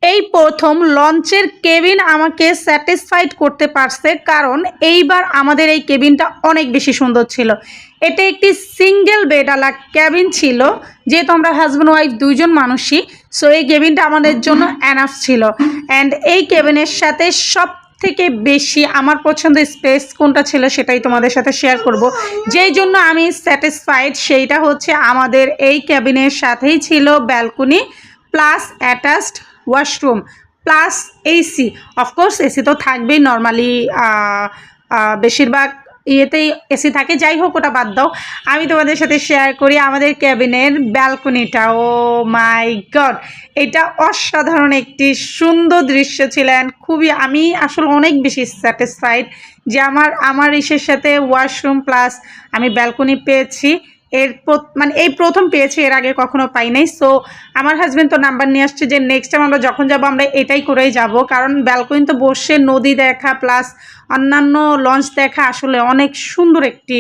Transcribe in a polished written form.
এই প্রথম লঞ্চের কেবিন আমাকে স্যাটিসফাইড করতে পারছে, কারণ এইবার আমাদের এই কেবিনটা অনেক বেশি সুন্দর ছিল। এটা একটি সিঙ্গেল বেডওয়ালা কেবিন ছিল, যেহেতু আমরা হাজব্যান্ড ওয়াইফ দুইজন মানুষই, সো এই কেবিনটা আমাদের জন্য এনাফ ছিল। অ্যান্ড এই কেবিনের সাথে সব থেকে বেশি আমার পছন্দের স্পেস কোনটা ছিল সেটাই তোমাদের সাথে শেয়ার করব। যেই জন্য আমি স্যাটিসফাইড সেইটা হচ্ছে আমাদের এই কেবিনের সাথেই ছিল balcony plus attached washroom plus AC. Of course AC তো থাকবেই, নর্মালি বেশিরভাগ ইয়েতেই এসি থাকে। যাই হোক, ওটা বাদ দাও, আমি তোমাদের সাথে শেয়ার করি আমাদের ক্যাবিনের ব্যালকনিটা। ও মাই গড, এটা অসাধারণ একটি সুন্দর দৃশ্য ছিলেন। খুবই আমি আসলে অনেক বেশি স্যাটিসফাইড যে আমার ইসের সাথে ওয়াশরুম প্লাস আমি ব্যালকনি পেয়েছি। মানে এই প্রথম পেয়েছি, এর আগে কখনো পাই নাই। সো আমার হাজব্যান্ড তো নাম্বার নিয়ে আসছে যে নেক্সট টাইম আমরা যখন যাবো আমরা এটাই করেই যাব, কারণ ব্যালকনি তো বসে নদী দেখা প্লাস অন্যান্য লঞ্চ দেখা আসলে অনেক সুন্দর একটি